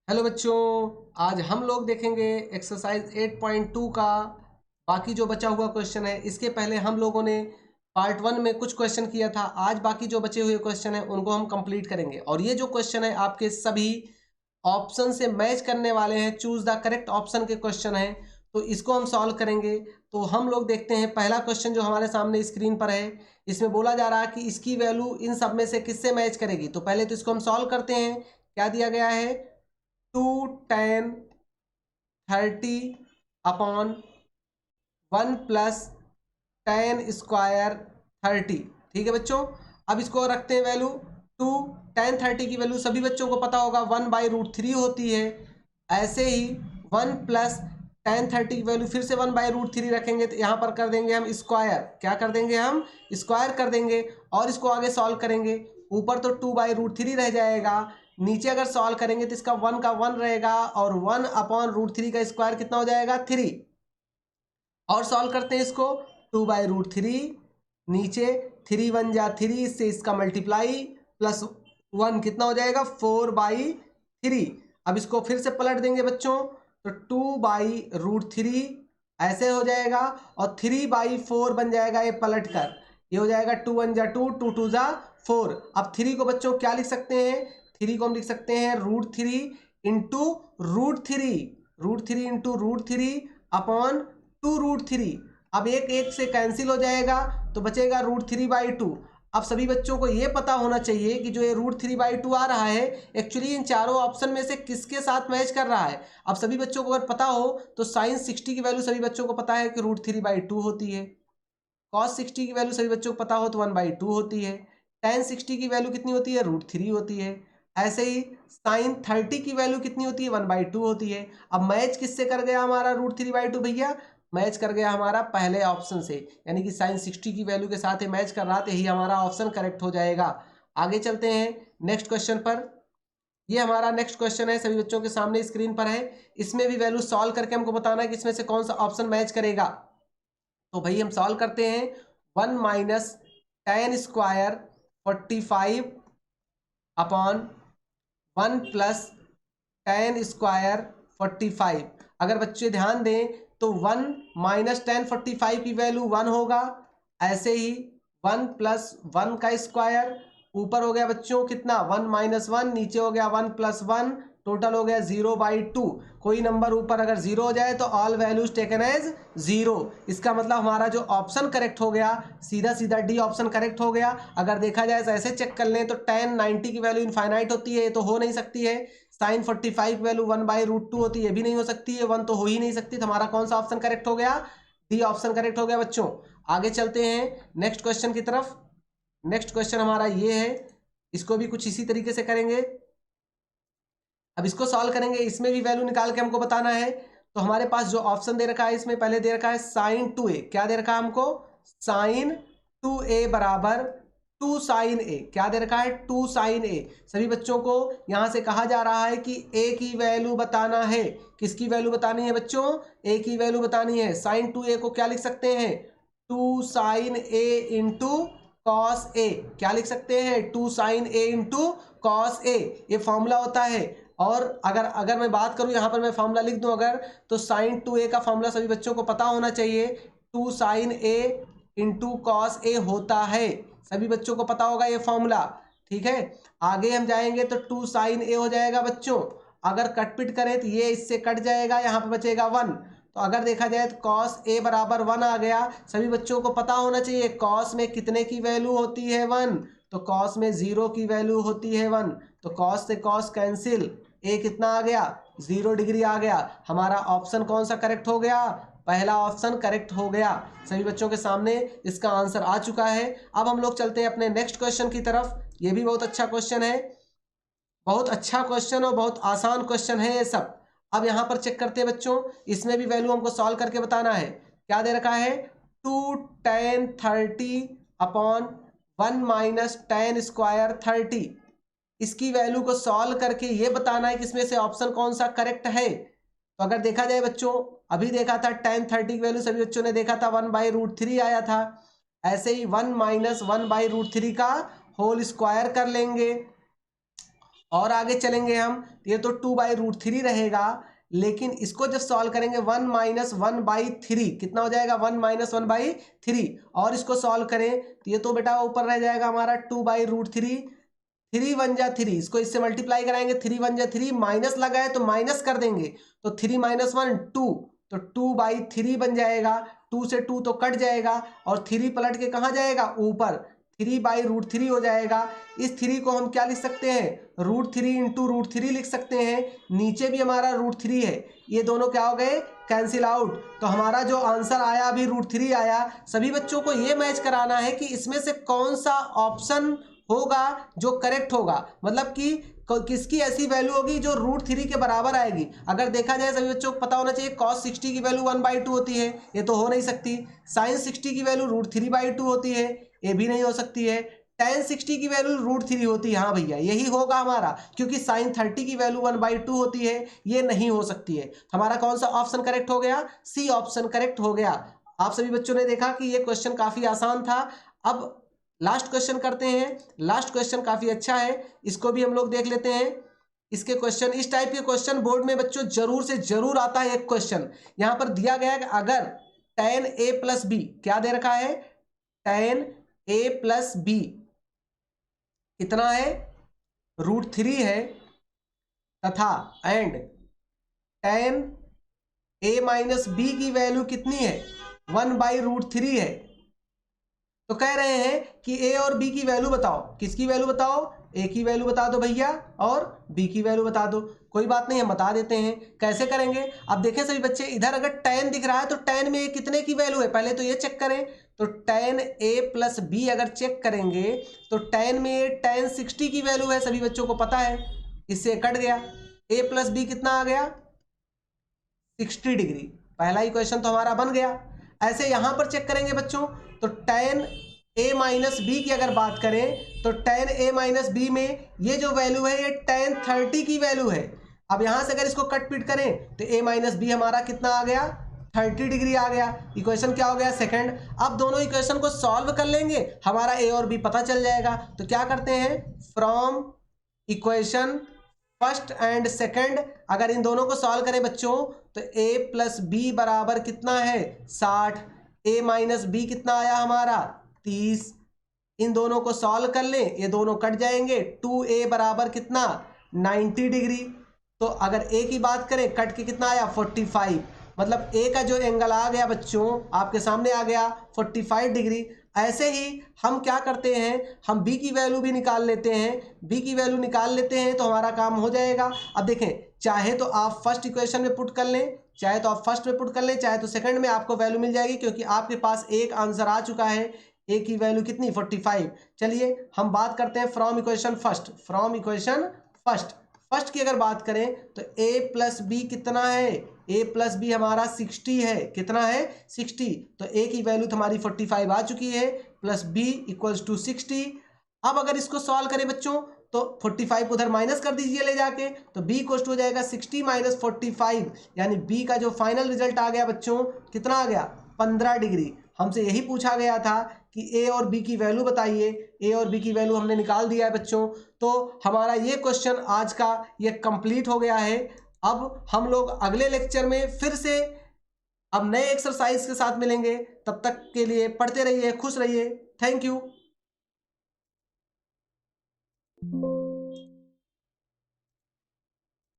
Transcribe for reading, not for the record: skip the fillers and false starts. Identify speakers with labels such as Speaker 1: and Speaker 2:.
Speaker 1: Hello बच्चों, आज हम लोग देखेंगे एक्सरसाइज 8.2 का बाकी जो बचा हुआ क्वेश्चन है। इसके पहले हम लोगों ने पार्ट 1 में कुछ क्वेश्चन किया था। आज बाकी जो बचे हुए क्वेश्चन हैं उनको हम कंप्लीट करेंगे और ये जो क्वेश्चन है आपके सभी ऑप्शन से मैच करने वाले हैं। चूज द करेक्ट ऑप्शन के क्वेश्चन हैं, तो इसको हम सॉल्व करेंगे। तो हम लोग देखते हैं पहला क्वेश्चन जो हमारे सामने स्क्रीन पर है। इसमें बोला जा रहा है कि इसकी वैल्यू इन सब में से किससे मैच करेगी। तो पहले तो इसको हम सॉल्व करते हैं। क्या दिया गया है? 2 tan 30 अपॉन 1 + tan² 30। ठीक है बच्चों, अब इसको रखते हैं वैल्यू। 2 tan 30 की वैल्यू सभी बच्चों को पता होगा 1/√3 होती है। ऐसे ही 1 + tan 30 की वैल्यू फिर से 1/√3 रखेंगे, तो यहाँ पर कर देंगे हम स्क्वायर। क्या कर देंगे हम? स्क्वायर कर देंगे और इसको आगे सॉल्व करेंगे। ऊपर तो 2/√3 रह जाएगा, नीचे अगर सॉल्व करेंगे तो इसका 1 का 1 रहेगा और 1/√3 का स्क्वायर कितना हो जाएगा? 3। और सॉल्व करते हैं इसको। 2/√3 नीचे 3 × 1 = 3, इससे इसका मल्टीप्लाई प्लस 1 कितना हो जाएगा? 4/3। अब इसको फिर से पलट देंगे बच्चों, तो 2/√3 ऐसे हो जाएगा और 3/4 बन जाएगा ये पलट कर। ये हो जाएगा 2 × 1 = 2, 2 × 2 = 4। अब 3 को बच्चों क्या लिख सकते हैं? 3 को हम लिख सकते हैं √3 इंटू √3, √3 इंटू √3 अपॉन 2√3। अब एक एक से कैंसिल हो जाएगा तो बचेगा √3/2। अब सभी बच्चों को ये पता होना चाहिए कि जो ये √3/2 आ रहा है एक्चुअली इन चारों ऑप्शन में से किसके साथ मैच कर रहा है। अब सभी बच्चों को अगर पता हो तो sin 60 की वैल्यू सभी बच्चों को पता है कि √3/2 होती है। cos 60 की वैल्यू सभी बच्चों को पता हो तो 1/2 होती है। tan 60 की वैल्यू कितनी होती है? √3 होती है। ऐसे ही sin 30 की वैल्यू कितनी होती है? 1/2 होती है। अब मैच किससे कर गया हमारा √3/2 भैया? मैच कर गया हमारा पहले ऑप्शन से, यानी कि sin 60 की वैल्यू के साथ मैच कर रहा था, यही हमारा ऑप्शन करेक्ट हो जाएगा। आगे चलते हैं नेक्स्ट क्वेश्चन पर। ये हमारा नेक्स्ट क्वेश्चन है, सभी बच्चों के सामने स्क्रीन पर है। इसमें भी वैल्यू सॉल्व करके हमको बताना है कि इसमें से कौन सा ऑप्शन मैच करेगा। तो भाई हम सॉल्व करते हैं। 1 - tan² 45 अपॉन 1 + tan² 45। अगर बच्चे ध्यान दें तो 1 - tan45 की वैल्यू 1 होगा। ऐसे ही 1 + 1 का स्क्वायर, ऊपर हो गया बच्चों कितना? 1 - 1, नीचे हो गया 1 + 1, टोटल हो गया 0/2। कोई नंबर ऊपर अगर 0 हो जाए तो ऑल वैल्यूज टेकन एज 0। इसका मतलब हमारा जो ऑप्शन करेक्ट हो गया, सीधा सीधा डी ऑप्शन करेक्ट हो गया। अगर देखा जाए तो ऐसे चेक कर लें तो tan 90 की वैल्यू इनफाइनाइट होती है, ये तो हो नहीं सकती है। sin 45 की वैल्यू 1/√2 होती है, ये भी नहीं हो सकती है। 1 तो हो ही नहीं सकती। तो हमारा कौन सा ऑप्शन करेक्ट हो गया? डी ऑप्शन करेक्ट हो गया बच्चों। आगे चलते हैं नेक्स्ट क्वेश्चन की तरफ। नेक्स्ट क्वेश्चन हमारा ये है, इसको भी कुछ इसी तरीके से करेंगे। अब इसको सॉल्व करेंगे, इसमें भी वैल्यू निकाल के हमको बताना है। तो हमारे पास जो ऑप्शन दे रखा है इसमें पहले दे रखा है sin 2a। क्या दे रखा है हमको? sin 2a बराबर 2 sin a। क्या दे रखा है? 2 sin a। सभी बच्चों को यहां से कहा जा रहा है कि a की वैल्यू बताना है। किसकी वैल्यू बतानी है बच्चों? a की वैल्यू बतानी है। sin 2a को क्या लिख सकते हैं? 2 sin a into cos a। क्या लिख सकते हैं? 2 sin a into cos a। ये फॉर्मूला होता है। और अगर अगर मैं बात करूं, यहां पर मैं फॉर्मूला लिख दूं अगर, तो sin 2a का फॉर्मूला सभी बच्चों को पता होना चाहिए। 2 sin a into cos a होता है, सभी बच्चों को पता होगा ये फॉर्मूला। ठीक है, आगे हम जाएंगे तो 2 sin a हो जाएगा बच्चों। अगर कट पिट करें तो ये इससे कट जाएगा, यहाँ पर बचेगा 1। तो अगर देखा जाए तो cos a बराबर 1 आ गया। सभी बच्चों को पता होना चाहिए cos में कितने की वैल्यू होती है? 1। तो cos में 0 की वैल्यू होती है 1। तो cos से cos कैंसिल, ए कितना आ गया? 0 डिग्री आ गया। हमारा ऑप्शन कौन सा करेक्ट हो गया? पहला ऑप्शन करेक्ट हो गया। सभी बच्चों के सामने इसका आंसर आ चुका है। अब हम लोग चलते हैं अपने नेक्स्ट क्वेश्चन की तरफ। ये भी बहुत अच्छा क्वेश्चन है, बहुत अच्छा क्वेश्चन और बहुत आसान क्वेश्चन है ये सब। अब यहाँ पर चेक करते हैं बच्चों, इसमें भी वैल्यू हमको सॉल्व करके बताना है। क्या दे रखा है? 2 tan 30 अपॉन 1 - tan² 30। इसकी वैल्यू को सॉल्व करके ये बताना है कि इसमें से ऑप्शन कौन सा करेक्ट है। तो अगर देखा जाए बच्चों, अभी देखा था tan 30 की वैल्यू सभी बच्चों ने देखा था 1/√3 आया था। ऐसे ही 1 - 1/√3 का होल स्क्वायर कर लेंगे और आगे चलेंगे हम, ये तो 2/√3 रहेगा, लेकिन इसको जब सॉल्व करेंगे 1 - 1/3 कितना हो जाएगा, 1 - 1/3, और इसको सॉल्व करें तो ये तो बेटा ऊपर रह जाएगा हमारा 2/√3, 3 1 जा 3, इसको इससे मल्टीप्लाई कराएंगे, 3 1 जा 3, माइनस लगा है तो माइनस कर देंगे, तो 3 - 1 2, तो 2/3 बन जाएगा, 2 से 2 तो कट जाएगा और 3 पलट के कहाँ जाएगा, ऊपर, 3/√3 हो जाएगा। इस 3 को हम क्या लिख सकते हैं, √3 × √3 लिख सकते हैं, नीचे भी हमारा √3 है, ये दोनों क्या हो गए, कैंसिल आउट। तो हमारा जो आंसर आया अभी √3 आया। सभी बच्चों को ये मैच कराना है कि इसमें से कौन सा ऑप्शन होगा जो करेक्ट होगा, मतलब कि किसकी ऐसी वैल्यू होगी जो √3 के बराबर आएगी। अगर देखा जाए सभी बच्चों को पता होना चाहिए cos 60 की वैल्यू 1/2 होती है, ये तो हो नहीं सकती। sin 60 की वैल्यू √3/2 होती है, ये भी नहीं हो सकती है। tan 60 की वैल्यू √3 होती है, हाँ भैया यही होगा हमारा, क्योंकि sin 30 की वैल्यू 1/2 होती है, ये नहीं हो सकती है। हमारा कौन सा ऑप्शन करेक्ट हो गया, सी ऑप्शन करेक्ट हो गया। आप सभी बच्चों ने देखा कि ये क्वेश्चन काफी आसान था। अब लास्ट क्वेश्चन करते हैं। लास्ट क्वेश्चन काफी अच्छा है, इसको भी हम लोग देख लेते हैं। इसके क्वेश्चन, इस टाइप के क्वेश्चन बोर्ड में बच्चों जरूर से जरूर आता है। एक क्वेश्चन यहां पर दिया गया है कि अगर tan a + b, क्या दे रखा है, tan a + b कितना है, √3 है, तथा एंड tan a - b की वैल्यू कितनी है, 1/√3 है। तो कह रहे हैं कि ए और बी की वैल्यू बताओ, किसकी वैल्यू बताओ, ए की वैल्यू बता दो भैया और बी की वैल्यू बता दो। कोई बात नहीं, हम बता देते हैं कैसे करेंगे। अब देखें सभी बच्चे, इधर अगर tan दिख रहा है तो tan में कितने की वैल्यू है, पहले तो ये चेक करें। तो tan a + b अगर चेक करेंगे तो tan में tan 60 की वैल्यू है, सभी बच्चों को पता है, इससे कट गया। a + b कितना आ गया, 60 डिग्री। पहला इक्वेशन तो हमारा बन गया। ऐसे यहां पर चेक करेंगे बच्चों, तो tan a - b की अगर बात करें तो tan a - b में ये जो वैल्यू है ये tan 30 की वैल्यू है। अब यहां से अगर इसको कट पीट करें तो a - b हमारा कितना आ गया, 30 डिग्री आ गया। इक्वेशन क्या हो गया, सेकंड। अब दोनों इक्वेशन को सॉल्व कर लेंगे, हमारा a और b पता चल जाएगा। तो क्या करते हैं, from equation first and second, अगर इन दोनों को सॉल्व करें बच्चों तो a + b बराबर कितना है, 60, a - b कितना आया हमारा, 30। इन दोनों को सॉल्व कर लें, ये दोनों कट जाएंगे, 2a बराबर कितना, 90 डिग्री। तो अगर a की बात करें, कट के कितना आया, 45, मतलब a का जो एंगल आ गया बच्चों आपके सामने आ गया 45 डिग्री। ऐसे ही हम क्या करते हैं, हम b की वैल्यू भी निकाल लेते हैं। b की वैल्यू निकाल लेते हैं तो हमारा काम हो जाएगा। अब देखें, चाहे तो आप फर्स्ट इक्वेशन में पुट कर लें, चाहे तो आप फर्स्ट में पुट कर लें, चाहे तो सेकंड में, आपको वैल्यू मिल जाएगी, क्योंकि आपके पास एक आंसर आ चुका है। a की वैल्यू कितनी, 45। चलिए हम बात करते हैं from equation first. From equation first की अगर बात करें तो a + b कितना है, a + b हमारा 60 है, कितना है, 60। तो a की वैल्यू हमारी 45 आ चुकी है, प्लस b = 60। अब अगर इसको सॉल्व करें बच्चों तो 45 को उधर माइनस कर दीजिए ले जाके, तो b = हो जाएगा 60 - 45, यानी b का जो फाइनल रिजल्ट आ गया बच्चों कितना आ गया, 15 डिग्री। हमसे यही पूछा गया था कि a और b की वैल्यू बताइए, a और b की वैल्यू हमने निकाल दिया है बच्चों। तो हमारा ये क्वेश्चन आज का ये कंप्लीट हो गया है। अब हम लोग अगले लेक्चर में फिर से अब नए एक्सरसाइज के साथ मिलेंगे। तब तक के लिए पढ़ते रहिए, खुश रहिए। Thank you.